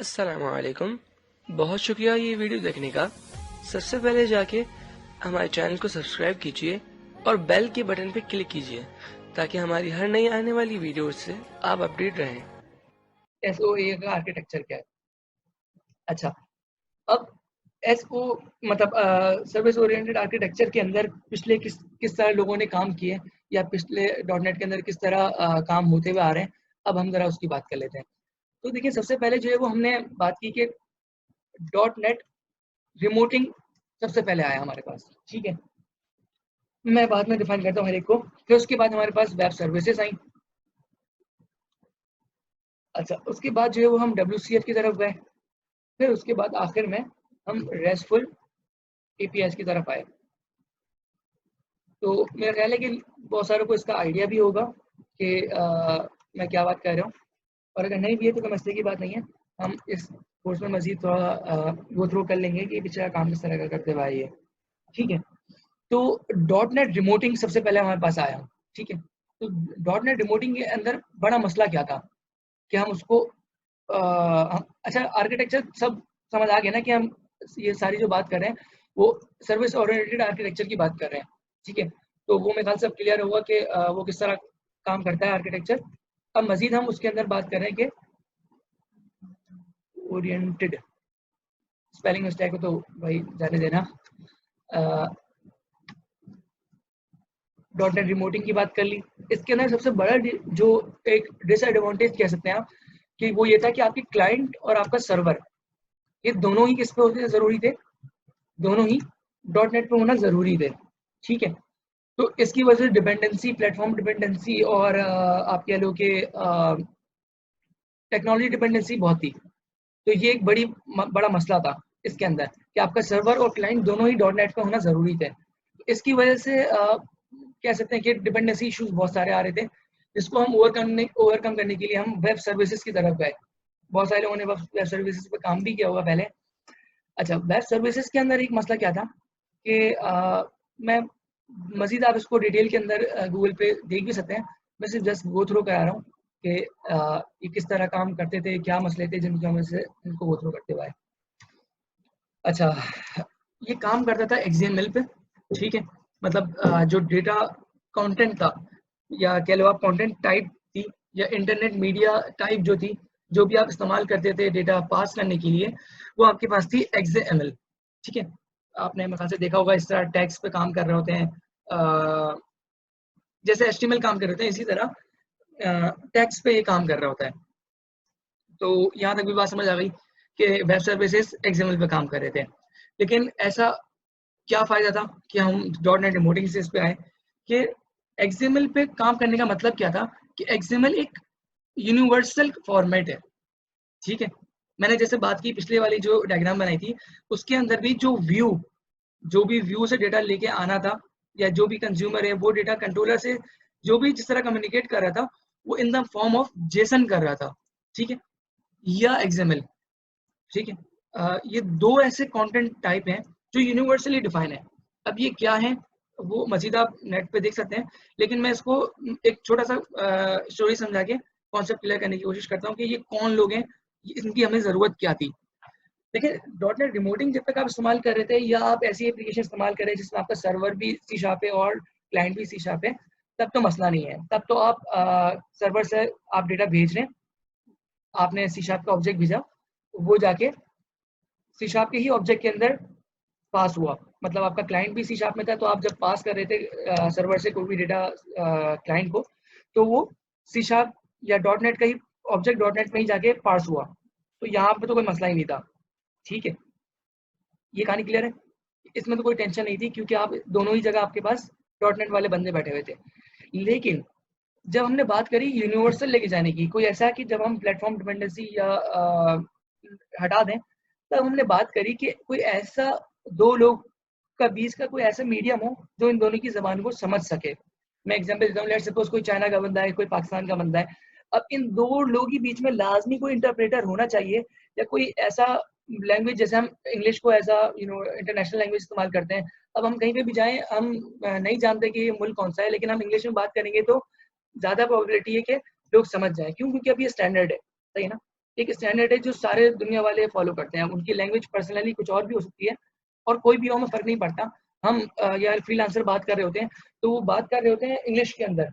अस्सलामुअलैकुम। बहुत शुक्रिया ये वीडियो देखने का। सबसे पहले जाके हमारे चैनल को सब्सक्राइब कीजिए और बेल के बटन पे क्लिक कीजिए ताकि हमारी हर नई आने वाली वीडियो से आप अपडेट रहें। एसओए का आर्किटेक्चर क्या है? अच्छा, अब एसओ मतलब सर्विस ओरिएंटेड आर्किटेक्चर के अंदर पिछले किस तरह लोगों ने काम किए या पिछले डॉट नेट के अंदर किस तरह काम होते हुए आ रहे हैं, अब हम जरा उसकी बात कर लेते हैं। तो देखिए, सबसे पहले जो है वो हमने बात की कि डॉट नेट रिमोटिंग सबसे पहले आया हमारे पास, ठीक है। मैं बाद में डिफाइन करता हूँ हर एक को। फिर उसके बाद हमारे पास वेब सर्विसेज आई। अच्छा, उसके बाद जो है वो हम WCF की तरफ गए। फिर उसके बाद आखिर में हम रेस्टफुल एपीआई की तरफ आए। तो मेरा ख्याल है कि बहुत सारों को इसका आइडिया भी होगा कि मैं क्या बात कर रहा हूँ, और अगर नहीं भी है तो कोई मसले की बात नहीं है। हम इस कोर्स में मजीद थोड़ा गो थ्रू कर लेंगे कि पिछला काम किस तरह का करते हुए आइए, ठीक है। तो डॉट नेट रिमोटिंग सबसे पहले हमारे पास आया, ठीक है। तो डॉट नेट रिमोटिंग के अंदर बड़ा मसला क्या था कि हम उसको अच्छा, आर्किटेक्चर सब समझ आ गया ना कि हम ये सारी जो बात कर रहे हैं वो सर्विस ओरिएंटेड आर्किटेक्चर की बात कर रहे हैं, ठीक है। तो वो मेरे ख्याल से अब क्लियर होगा कि वो किस तरह काम करता है आर्किटेक्चर। अब मजीद हम उसके अंदर बात कर रहे हैं कि ओरिएंटेड, स्पेलिंग मिस्टेक हो तो भाई जाने देना। डॉट नेट रिमोटिंग की बात कर ली। इसके अंदर सबसे बड़ा जो एक डिसएडवांटेज कह सकते हैं आप कि वो ये था कि आपकी क्लाइंट और आपका सर्वर, ये दोनों ही किस पे होते ज़रूरी थे, दोनों ही डॉट नेट पे होना ज़रूरी थे, ठीक है। तो इसकी वजह से डिपेंडेंसी, प्लेटफॉर्म डिपेंडेंसी और आप कह लो कि टेक्नोलॉजी डिपेंडेंसी बहुत थी। तो ये एक बड़ा मसला था इसके अंदर कि आपका सर्वर और क्लाइंट दोनों ही डॉट नेट पे होना ज़रूरी थे। इसकी वजह से कह सकते हैं कि डिपेंडेंसी इश्यूज बहुत सारे आ रहे थे, जिसको हम ओवरकम करने के लिए हम वेब सर्विसेज की तरफ गए। बहुत सारे लोगों ने वेब सर्विसेज पे काम भी किया होगा पहले। अच्छा, वेब सर्विसेज के अंदर एक मसला क्या था कि मैं मजीद, आप इसको डिटेल के अंदर गूगल पे देख भी सकते हैं। मैं सिर्फ जस्ट गो थ्रू करा रहा हूँ कि ये किस तरह काम करते थे, क्या मसले थे जिनकी वजह से इनको गो थ्रू करते हुए आए। अच्छा, ये काम करता था XML पे, ठीक है। मतलब जो डेटा कंटेंट था या कह लो आप कंटेंट टाइप थी या इंटरनेट मीडिया टाइप जो थी, जो भी आप इस्तेमाल करते थे डेटा पास करने के लिए, वो आपके पास थी XML, ठीक है। आपने मेरे ख्याल से देखा होगा इस तरह टैग्स पे काम कर रहे होते हैं, जैसे HTML काम कर रहे होते हैं इसी तरह टैग्स पे ये काम कर रहा होता है। तो यहाँ तक भी बात समझ आ गई कि वेब सर्विसेज XML पे काम कर रहे थे। लेकिन ऐसा क्या फ़ायदा था कि हम डॉट नेट रिमोटिंग से इस पे आए कि XML पे काम करने का मतलब क्या था कि XML एक यूनिवर्सल फॉर्मेट है, ठीक है। मैंने जैसे बात की पिछले वाली जो डायग्राम बनाई थी, उसके अंदर भी जो भी व्यू से डेटा लेके आना था या जो भी कंज्यूमर है वो डेटा कंट्रोलर से जो भी जिस तरह कम्युनिकेट कर रहा था वो in the form of Jason कर रहा था, ठीक है, या XML, ठीक है। ये दो ऐसे कंटेंट टाइप हैं जो यूनिवर्सली डिफाइन है। अब ये क्या है वो मजीद आप नेट पे देख सकते हैं, लेकिन मैं इसको एक छोटा सा स्टोरी समझा के कॉन्सेप्ट क्लियर करने की कोशिश करता हूँ कि ये कौन लोग हैं, इनकी हमें ज़रूरत क्या थी। देखिए, डॉट नेट रिमोटिंग जब तक आप इस्तेमाल कर रहे थे या आप ऐसी एप्लीकेशन इस्तेमाल कर रहे हैं जिसमें आपका सर्वर भी C# है और क्लाइंट भी C# है, तब तो मसला नहीं है। तब तो आप सर्वर से आप डेटा भेज रहे हैं, आपने C# का ऑब्जेक्ट भेजा, वो जाके C# के ही ऑब्जेक्ट के अंदर पास हुआ। मतलब आपका क्लाइंट भी C# में था, तो आप जब पास कर रहे थे सर्वर से कोई भी डेटा क्लाइंट को, तो वो C# या डॉट नेट का ही ऑब्जेक्ट डॉट नेट में ही जाके पास हुआ। तो यहाँ पे तो कोई मसला ही नहीं था, ठीक है। ये कहानी क्लियर है? इसमें तो कोई टेंशन नहीं थी क्योंकि आप दोनों ही जगह आपके पास डॉट नेट वाले बंदे बैठे हुए थे। लेकिन जब हमने बात करी यूनिवर्सल लेके जाने की, कोई ऐसा है कि जब हम प्लेटफॉर्म डिपेंडेंसी या हटा दें, तब हमने बात करी कि कोई ऐसा दो लोग का बीच का कोई ऐसा मीडियम हो जो इन दोनों की ज़बान को समझ सके। मैं एग्जांपल देता हूँ, लेट्स सपोज कोई चाइना का बंदा है, कोई पाकिस्तान का बंदा है। अब इन दो लोगों के बीच में लाजमी कोई इंटरप्रेटर होना चाहिए या कोई ऐसा लैंग्वेज, जैसे हम इंग्लिश को एज इंटरनेशनल लैंग्वेज इस्तेमाल करते हैं। अब हम कहीं पे भी जाएं, हम नहीं जानते कि ये मुल्क कौन सा है, लेकिन हम इंग्लिश में बात करेंगे तो ज़्यादा प्रोबेबिलिटी है कि लोग समझ जाएं। क्यों? क्योंकि अब ये स्टैंडर्ड है, सही है ना। एक स्टैंडर्ड है जो सारे दुनिया वाले फॉलो करते हैं। उनकी लैंग्वेज पर्सनली कुछ और भी हो सकती है और कोई भी हो, हमें फ़र्क नहीं पड़ता। हम या फ्रीलांसर बात कर रहे होते हैं, तो वो बात कर रहे होते हैं इंग्लिश के अंदर।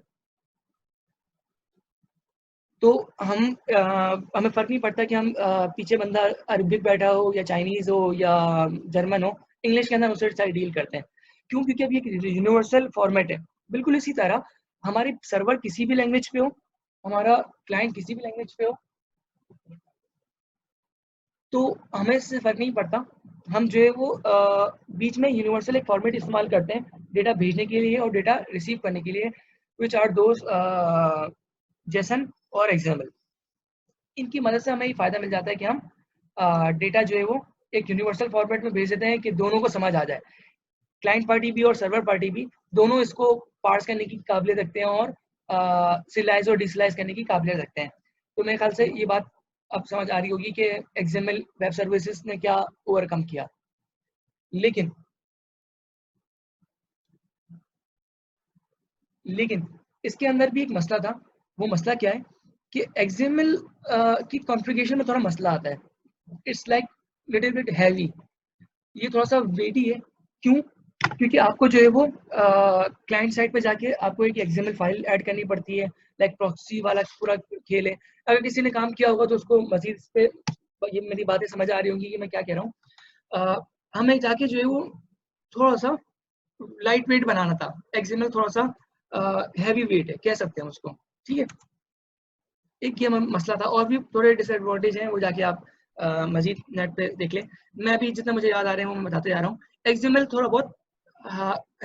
तो हमें फ़र्क नहीं पड़ता कि हम पीछे बंदा अरबिक बैठा हो या चाइनीज़ हो या जर्मन हो, इंग्लिश के अंदर उससे सारी डील करते हैं। क्यों? क्योंकि अब ये एक यूनिवर्सल फॉर्मेट है। बिल्कुल इसी तरह हमारी सर्वर किसी भी लैंग्वेज पे हो, हमारा क्लाइंट किसी भी लैंग्वेज पे हो, तो हमें इससे फ़र्क नहीं पड़ता। हम जो है वो बीच में यूनिवर्सल एक फॉर्मेट इस्तेमाल करते हैं डेटा भेजने के लिए और डेटा रिसीव करने के लिए, व्हिच आर दोज़ जेसन और एक्सएमएल। इनकी मदद से हमें ये फ़ायदा मिल जाता है कि हम डेटा जो है वो एक यूनिवर्सल फॉर्मेट में भेज देते हैं कि दोनों को समझ आ जाए। क्लाइंट पार्टी भी और सर्वर पार्टी भी दोनों इसको पार्स करने की काबिलियत रखते हैं और सिलाइज़ और डिसलाइज़ करने की काबिलियत रखते हैं। तो मेरे ख़्याल से ये बात अब समझ आ रही होगी कि एक्सएमएल वेब सर्विसेज़ ने क्या ओवरकम किया। लेकिन लेकिन इसके अंदर भी एक मसला था। वो मसला क्या है कि एक्सएमएल की कॉन्फ़िगरेशन में थोड़ा मसला आता है। It's like little bit heavy. ये थोड़ा-सा वेटी है। क्यों? क्योंकि आपको जो है वो क्लाइंट साइड पे जाके आपको एक एक्सएमएल फाइल ऐड करनी पड़ती है, लाइक प्रॉक्सी वाला पूरा खेल है। अगर किसी ने काम किया होगा तो उसको मज़ीद इस पे ये मेरी बातें समझ आ रही होंगी कि मैं क्या कह रहा हूँ। हमें जाके जो है वो थोड़ा-सा लाइट वेट बनाना था। एक्सएमएल थोड़ा-सा हेवी वेट है, कह सकते हैं उसको, ठीक है? एक ये मसला था और भी थोड़े डिसएडवांटेज हैं, वो जाके आप मज़ीद नेट पे देख लें। मैं अभी जितना मुझे याद आ रहे हैं वो मैं बताते जा रहा हूँ। एक्सएमएल थोड़ा बहुत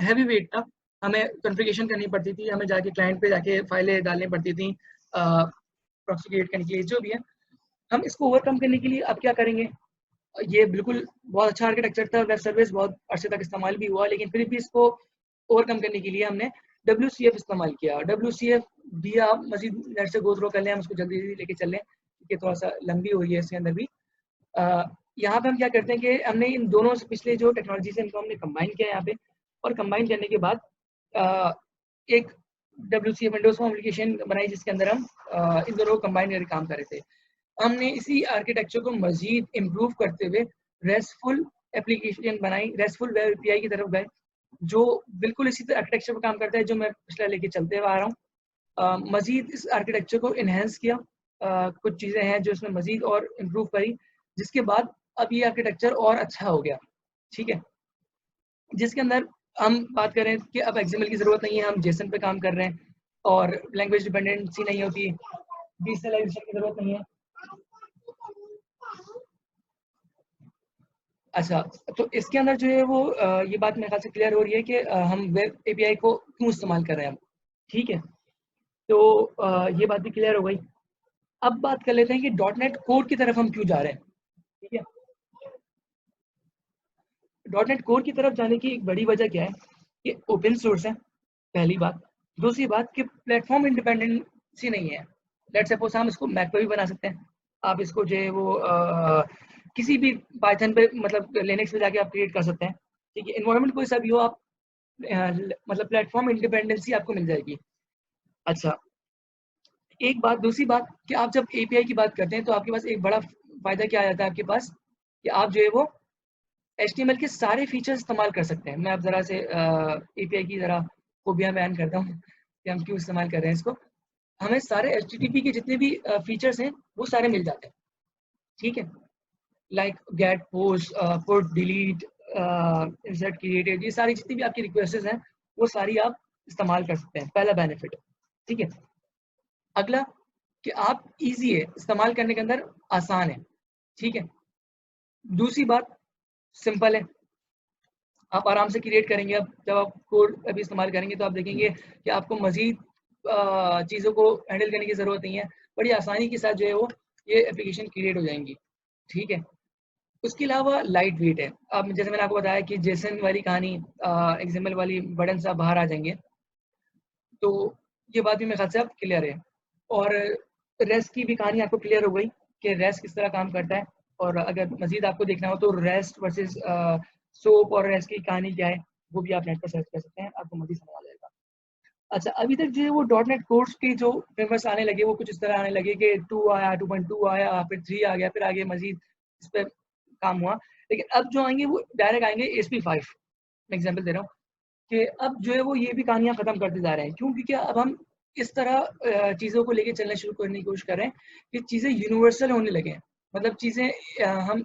हेवी वेट था। हमें कॉन्फ़िगरेशन करनी पड़ती थी, हमें जाके क्लाइंट पे जाके फाइलें डालनी पड़ती थी प्रॉक्सी क्रिएट करने के लिए, जो भी है। हम इसको ओवरकम करने के लिए अब क्या करेंगे? ये बिल्कुल बहुत अच्छा आर्किटेक्चर था, वेब सर्विस बहुत अरसे तक इस्तेमाल भी हुआ, लेकिन फिर भी इसको ओवरकम करने के लिए हमने WCF इस्तेमाल किया। WCF भी आप मज़ीद नेट से गो थ्रू कर लें, हम उसको जल्दी लेके चल लें, क्योंकि थोड़ा-सा लंबी हो रही है इसके अंदर भी। अ, यहाँ पे हम क्या करते हैं कि हमने इन दोनों से पिछले जो टेक्नोलॉजी से इनको हमने कंबाइन किया यहाँ पे, और कंबाइन करने के बाद अ, एक WCF विंडोज़ फॉर्म एप्लीकेशन बनाई जिसके अंदर हम इन दोनों को कंबाइन करके काम कर रहे थे। हमने इसी आर्किटेक्चर को मज़ीद इम्प्रूव करते हुए रेस्टफुल एप्लीकेशन बनाई, रेस्टफुल वेब एपीआई की तरफ गए, जो बिल्कुल इसी तरह आर्किटेक्चर पे काम करता है जो मैं पिछला लेके चलते हुए आ रहा हूँ। मज़ीद इस आर्किटेक्चर को एनहांस किया, कुछ चीज़ें हैं जो इसमें मज़ीद और इम्प्रूव करी, जिसके बाद अब ये आर्किटेक्चर और अच्छा हो गया, ठीक है? जिसके अंदर हम बात करें कि अब एक्सएमएल की ज़रूरत नहीं है, हम जेसन पे काम कर रहे हैं और लैंग्वेज डिपेंडेंसी नहीं होती, डिसेंट्रलाइजेशन की ज़रूरत नहीं है। अच्छा, तो इसके अंदर जो है वो ये बात मेरे ख़्याल से क्लियर हो रही है कि हम वेब एपीआई को क्यों इस्तेमाल कर रहे हैं अब, ठीक है? तो ये बात भी क्लियर हो गई। अब बात कर लेते हैं कि डॉटनेट कोर की तरफ हम क्यों जा रहे हैं, ठीक है? डॉटनेट कोर की तरफ जाने की एक बड़ी वजह क्या है कि ओपन सोर्स है, पहली बात। दूसरी बात कि प्लेटफ़ॉर्म इंडिपेंडेंसी नहीं है। लेट्स सपोज़ हम इसको मैक पे भी बना सकते हैं। आप इसको जो है वो किसी भी पाइथन पे मतलब लिनक्स पे जाके आप क्रिएट कर सकते हैं, ठीक है? एनवायरनमेंट कोई सा भी हो आप मतलब प्लेटफ़ॉर्म इंडिपेंडेंसी आपको मिल जाएगी। अच्छा, एक बात, दूसरी बात कि आप जब एपीआई की बात करते हैं तो आपके पास एक बड़ा फ़ायदा क्या आ जाता है आपके पास कि आप जो है वो एचटीएमएल के सारे फीचर्स इस्तेमाल कर सकते हैं। मैं अब ज़रा से एपीआई की ज़रा खूबियाँ बयान करता हूँ कि हम क्यों इस्तेमाल कर रहे हैं इसको। हमें सारे एचटीटीपी के जितने भी फीचर्स हैं वो सारे मिल जाते हैं, ठीक है? Like get, post, put, delete, insert, created, ये सारी जितनी भी आपकी रिक्वेस्ट्स हैं वो सारी आप इस्तेमाल कर सकते हैं, पहला बेनिफिट, ठीक है? अगला कि आप ईज़ी है, इस्तेमाल करने के अंदर आसान है, ठीक है? दूसरी बात सिंपल है, आप आराम से क्रिएट करेंगे। अब जब आप कोड अभी इस्तेमाल करेंगे तो आप देखेंगे कि आपको मज़ीद चीज़ों को हैंडल करने की ज़रूरत नहीं है। बड़ी आसानी के साथ जो है वो ये एप्लीकेशन क्रिएट हो जाएँगी, ठीक है? उसके अलावा लाइट वेट है। अब जैसे मैंने आपको बताया कि जेसन वाली कहानी एक्सएमएल वाली बर्डन से आप बाहर आ जाएँगे, तो ये बात भी मेरे ख़्याल से अब क्लियर है। और रेस्ट की भी कहानी आपको क्लियर हो गई कि रेस्ट किस तरह काम करता है, और अगर मज़ीद आपको देखना हो तो रेस्ट वर्सेस सोप और रेस्ट की कहानी क्या है, वो भी आप नेट पर सर्च कर सकते हैं, आपको मज़ीद समझ आ जाएगा। अच्छा, अभी तक जो है वो .NET कोर्स के जो फ्रेमवर्क्स आने लगे वो कुछ इस तरह आने लगे कि 2 आया, 2.2 आया, फिर 3 आ गया, फिर आगे मजीद इस पे काम हुआ। लेकिन अब जो आएंगे वो डायरेक्ट आएंगे ASP.5। मैं एग्जांपल दे रहा हूँ कि अब जो है वो ये भी कहानियां खत्म करते जा रहे हैं। क्यों? क्योंकि अब हम इस तरह चीज़ों को लेके चलना शुरू करने की कोशिश कर रहे हैं कि चीज़ें यूनिवर्सल होने लगे हैं। मतलब चीज़ें हम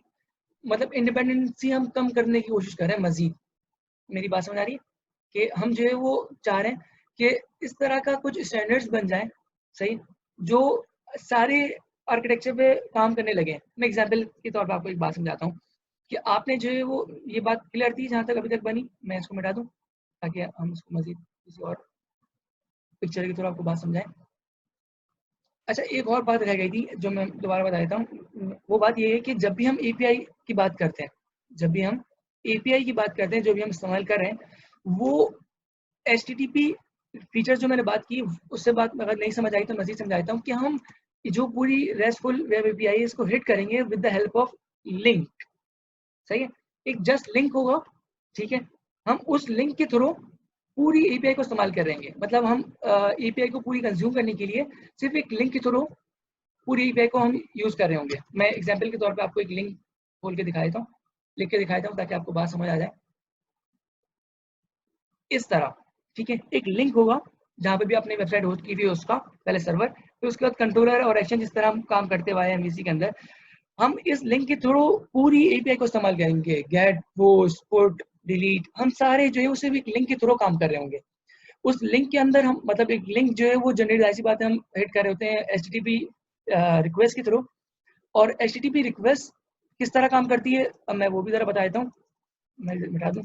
मतलब इंडिपेंडेंसी हम कम करने की कोशिश कर रहे हैं मजीद। मेरी बात समझ आ रही है? कि हम जो है वो चाह रहे हैं कि इस तरह का कुछ स्टैंडर्ड्स बन जाएँ, सही, जो सारे आर्किटेक्चर पे काम करने लगे हैं। मैं एग्जांपल के तौर पे आपको एक बात समझाता हूँ कि आपने जो है वो ये बात क्लियर थी जहाँ तक अभी तक बनी, मैं इसको मिटा दूँ ताकि हम इसको मज़ीद किसी और पिक्चर के थ्रू आपको बात समझाएँ। अच्छा, एक और बात रह गई थी जो मैं दोबारा बता देता हूँ। वो बात ये है कि जब भी हम एपीआई की बात करते हैं, जब भी हम एपीआई की बात करते हैं, जो भी हम इस्तेमाल कर रहे हैं, वो एचटीटीपी फीचर जो मैंने बात की उससे बात अगर नहीं समझ आई तो मज़ीद समझा देता हूँ कि हम जो पूरी रेस्टफुल वेब एपीआई है इसको हिट करेंगे with the help of link. सही है? एक जस्ट लिंक होगा, ठीक है? हम उस लिंक के थ्रू पूरी एपीआई को इस्तेमाल करेंगे। मतलब हम एपीआई को पूरी कंज्यूम करने के लिए सिर्फ एक लिंक के थ्रू पूरी एपीआई को हम यूज़ कर रहे होंगे। मैं एग्जांपल के तौर पे आपको एक लिंक खोल के दिखा देता हूँ, लिख के दिखा देता हूँ ताकि आपको बात समझ आ जाए। इस तरह, ठीक है? एक लिंक होगा जहाँ पे भी आपने वेबसाइट होस्ट की थी उसका पहले सर्वर, फिर उसके बाद कंट्रोलर और एक्शन जिस तरह हम काम करते हुए आए हैं एमवीसी के अंदर, हम इस लिंक के थ्रू पूरी एपीआई को इस्तेमाल करेंगे। गेट, पोस्ट, पुट, डिलीट, हम सारे जो है वो सिर्फ एक लिंक के थ्रू काम कर रहे होंगे। उस लिंक के अंदर हम मतलब एक लिंक जो है वो जनरेट, ऐसी बात है, हम हिट कर रहे होते हैं एचटीटीपी रिक्वेस्ट के थ्रू। और एचटीटीपी रिक्वेस्ट किस तरह काम करती है अब मैं वो भी ज़रा बता देता हूँ। मैं मिटा दूँ।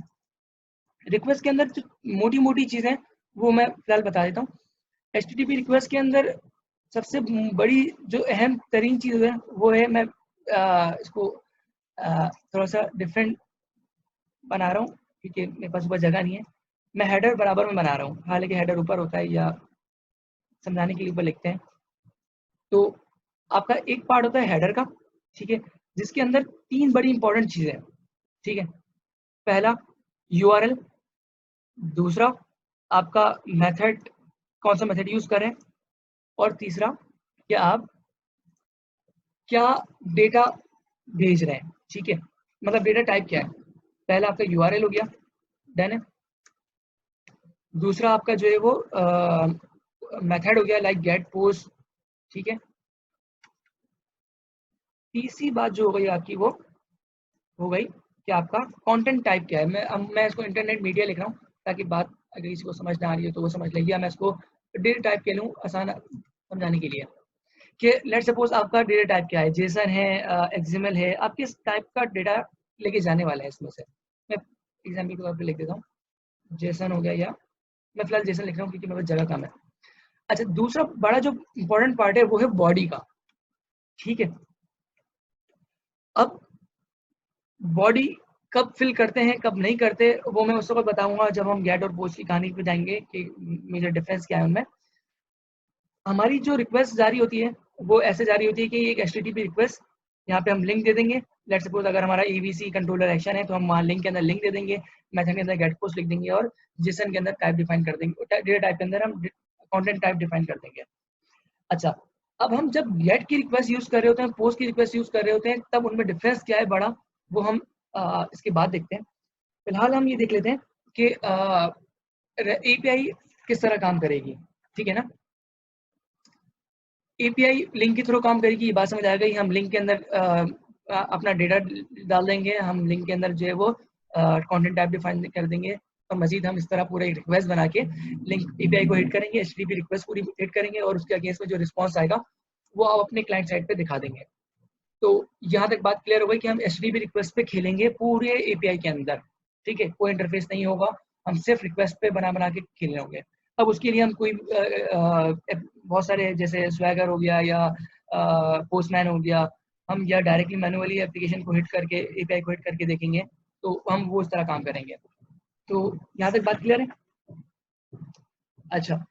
रिक्वेस्ट के अंदर जो मोटी मोटी चीज़ें वो मैं फिलहाल बता देता हूँ। एचटीटीपी रिक्वेस्ट के अंदर सबसे बड़ी जो अहम तरीन चीज़ है वो है, मैं इसको थोड़ा सा डिफरेंट बना रहा हूँ क्योंकि मेरे पास ऊपर जगह नहीं है। मैं हेडर बराबर में बना रहा हूँ, हालांकि हेडर ऊपर होता है या समझाने के लिए ऊपर लिखते हैं। तो आपका एक पार्ट होता है हेडर का, ठीक है, जिसके अंदर 3 बड़ी इंपॉर्टेंट चीज़ें हैं, ठीक है। पहला यूआरएल, दूसरा आपका मेथड, कौन सा मेथड यूज़ कर रहे हैं, और तीसरा कि आप क्या डेटा भेज रहे हैं, ठीक है, मतलब डेटा टाइप क्या है। पहला आपका यूआरएल हो गया, डन है। दूसरा आपका जो है वो मेथड हो गया लाइक गेट, पोस्ट, ठीक है। तीसरी बात जो हो गई आपकी वो हो गई कि आपका कंटेंट टाइप क्या है। मैं इसको इंटरनेट मीडिया लिख रहा हूँ ताकि बात अगर किसी को समझ ना आ रही है तो वो समझ लेगी, या मैं इसको डेटा टाइप के लूँ आसान समझाने के लिए कि लेट सपोज आपका डेटा टाइप क्या है, जेसन है, एक्सएमएल है, आप किस टाइप का डेटा लेके जाने वाले हैं इसमें से। मैं एग्जाम्पल के तौर पर लिख देता हूँ, जेसन हो गया, या मैं फिलहाल जेसन लिख रहा हूँ क्योंकि मेरे पास जगह कम है। अच्छा, दूसरा बड़ा जो इंपॉर्टेंट पार्ट है वो है बॉडी का, ठीक है। अब बॉडी कब फिल करते हैं कब नहीं करते वो मैं उस वक्त बताऊंगा जब हम गेट और पोस्ट की कहानी पे जाएंगे कि मेजर डिफरेंस क्या है उनमें। हमारी जो रिक्वेस्ट जारी होती है वो ऐसे जारी होती है कि एक एचटीटीपी रिक्वेस्ट, यहाँ पे हम लिंक दे देंगे। लेट सपोज अगर हमारा एबीसी कंट्रोलर एक्शन है तो हम वहाँ लिंक के अंदर लिंक दे देंगे, मेथड के अंदर गेट पोस्ट लिख देंगे, और जेसन के अंदर टाइप डिफाइन कर देंगे, डेटा टाइप के अंदर हम कंटेंट टाइप डिफाइन कर देंगे। अच्छा, अब हम जब गेट की रिक्वेस्ट यूज कर रहे होते हैं, पोस्ट की रिक्वेस्ट यूज कर रहे होते हैं, तब उनमें डिफरेंस क्या है बड़ा, वो हम इसके बाद देखते हैं। फिलहाल हम ये देख लेते हैं कि एपीआई किस तरह काम करेगी, ठीक है ना। एपीआई लिंक के थ्रू काम करेगी, ये बात समझ आ गई। हम लिंक के अंदर अपना डेटा डाल देंगे, हम लिंक के अंदर जो है वो कंटेंट टाइप डिफाइन कर देंगे, और मजीद हम इस तरह पूरा एक रिक्वेस्ट बना के लिंक एपीआई को हिट करेंगे, एचटीटीपी रिक्वेस्ट पूरी हिट करेंगे, और उसके अगेंस्ट में जो रिस्पॉन्स आएगा वो आप अपने क्लाइंट साइड पे दिखा देंगे। तो यहाँ तक बात क्लियर हो गई कि हम एचटीटीपी रिक्वेस्ट पे खेलेंगे पूरे एपीआई के अंदर, ठीक है। कोई इंटरफेस नहीं होगा, हम सिर्फ रिक्वेस्ट पे बना बना के खेल रहे होंगे। अब उसके लिए हम कोई बहुत सारे जैसे स्वैगर हो गया या पोस्टमैन हो गया, हम या डायरेक्टली मैनुअली एप्लीकेशन को हिट करके एपीआई को हिट करके देखेंगे, तो हम वो इस तरह काम करेंगे। तो यहाँ तक बात क्लियर है। अच्छा,